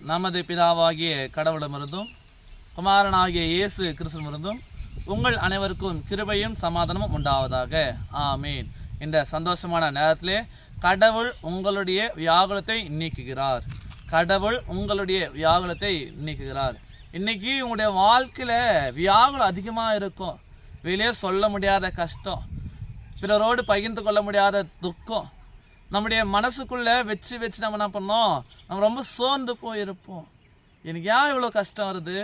நமது பிதாவாகிய கடவுளமிருந்தும் குமாரனாகிய இயேசு கிறிஸ்துவிலிருந்தும் உங்கள் அனைவருக்கும் கிருபையும் சமாதானமும் உண்டாவதாக. ஆமீன். இந்த சந்தோஷமான நேரத்திலே கடவுள் உங்களுடைய வியாகுலத்தை நீக்குகிறார். கடவுள் உங்களுடைய வியாகுலத்தை நீக்குகிறார். இன்னைக்கு உங்களுடைய வாழ்க்கையில வியாகுலம் அதிகமாக இருக்கும். வெளியே சொல்ல முடியாத கஷ்டம், பிறரோடு பகிர்ந்து கொள்ள முடியாத துக்கம் நம்முடைய மனசுக்குள்ள வச்சு நம்ம என்ன பண்ணோம், நம்ம ரொம்ப சோர்ந்து போயிருப்போம். எனக்கு ஏன் இவ்வளோ கஷ்டம் வருது,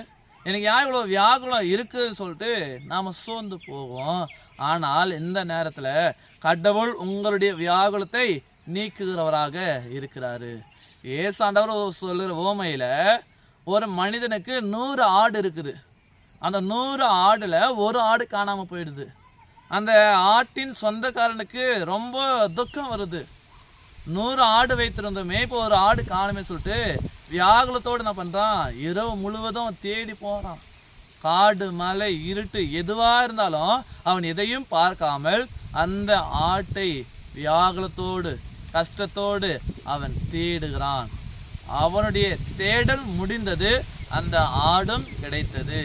எனக்கு ஏன் இவ்வளோ வியாகுலம் இருக்குதுன்னு சொல்லிட்டு நாம் சோர்ந்து போவோம். ஆனால் இந்த நேரத்தில் கடவுள் உங்களுடைய வியாகுலத்தை நீக்குகிறவராக இருக்கிறாரு. ஏசாண்டவர் சொல்லுற ஓமையில் ஒரு மனிதனுக்கு 100 ஆடு இருக்குது. அந்த 100 ஆடுல ஒரு ஆடு காணாமல் போயிடுது. அந்த ஆட்டின் சொந்தக்காரனுக்கு ரொம்ப துக்கம் வருது. 100 ஆடு வைத்திருந்தோமே, இப்போ ஒரு ஆடு காணுமே சொல்லிட்டு வியாகுலத்தோடு என்ன பண்ணுறான், இரவு முழுவதும் தேடி போகிறான். காடு மலை இருட்டு எதுவாக இருந்தாலும் அவன் எதையும் பார்க்காமல் அந்த ஆட்டை வியாகுலத்தோடு கஷ்டத்தோடு அவன் தேடுகிறான். அவனுடைய தேடல் முடிந்தது, அந்த ஆடும் கிடைத்தது.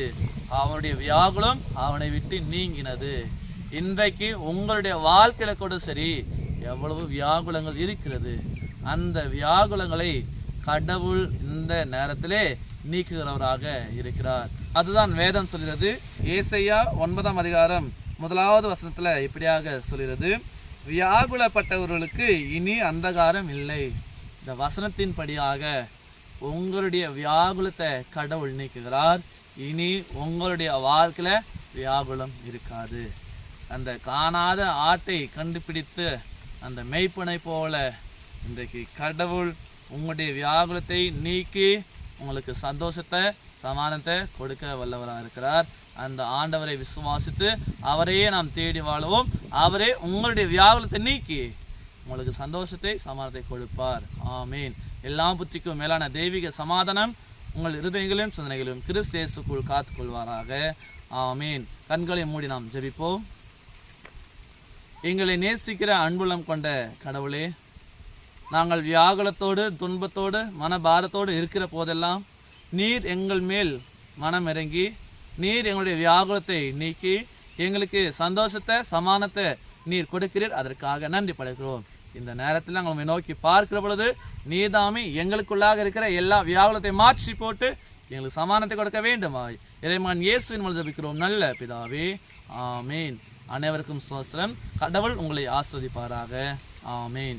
அவனுடைய வியாகுலம் அவனை விட்டு நீங்கினது. இன்றைக்கு உங்களுடைய வாழ்க்கையில கூட சரி, எவ்வளவு வியாகுலங்கள் இருக்கிறது. அந்த வியாகுலங்களை கடவுள் இந்த நேரத்திலே நீக்குகிறவராக இருக்கிறார். அதுதான் வேதம் சொல்கிறது. ஏசாயா 9ஆம் அதிகாரம் 1வது வசனத்துல இப்படியாக சொல்கிறது, வியாகுலப்பட்டவர்களுக்கு இனி அந்தகாரம் இல்லை. இந்த வசனத்தின்படியாக உங்களுடைய வியாகுலத்தை கடவுள் நீக்குகிறார். இனி உங்களுடைய வாழ்க்கையில வியாகுலம் இருக்காது. அந்த காணாத ஆட்டை கண்டுபிடித்து அந்த மெய்ப்பனை போல இன்றைக்கு கடவுள் உங்களுடைய வியாகுலத்தை நீக்கி உங்களுக்கு சந்தோஷத்தை சமாதானத்தை கொடுக்க வல்லவராக இருக்கிறார். அந்த ஆண்டவரை விசுவாசித்து அவரையே நாம் தேடி வாழுவோம். அவரே உங்களுடைய வியாகுலத்தை நீக்கி உங்களுக்கு சந்தோஷத்தை சமாதானத்தை கொடுப்பார். ஆமீன். எல்லா புத்திக்கும் மேலான தெய்வீக சமாதானம் உங்கள் இருதயங்களையும் சிந்தனைகளையும் கிறிஸ்து இயேசுக்குள் காத்துக்கொள்வாராக. ஆமீன். கண்களை மூடி நாம் ஜெபிப்போம். எங்களை நேசிக்கிற அன்புள்ளம் கொண்ட கடவுளே, நாங்கள் வியாகுலத்தோடு துன்பத்தோடு மனபாரத்தோடு இருக்கிற போதெல்லாம் நீர் எங்கள் மேல் மனம் இறங்கி நீர் எங்களுடைய வியாகுலத்தை நீக்கி எங்களுக்கு சந்தோஷத்தை சமானத்தை நீர் கொடுக்கிறீர். அதற்காக நன்றி படைக்கிறோம். இந்த நேரத்தில் நாங்கள் உண்மை நோக்கி பார்க்கிற பொழுது நீதாமே எங்களுக்குள்ளாக இருக்கிற எல்லா வியாகுலத்தை மாற்றி போட்டு எங்களுக்கு சமானத்தை கொடுக்க வேண்டுமாய் இறைமகன் இயேசுவின் மூலம் ஜெபிக்கிறோம் நல்ல பிதாவே. ஆமீன். அனைவருக்கும் ஸ்தோத்திரம். கடவுள் உங்களை ஆசீர்வதிப்பாராக. ஆமீன்.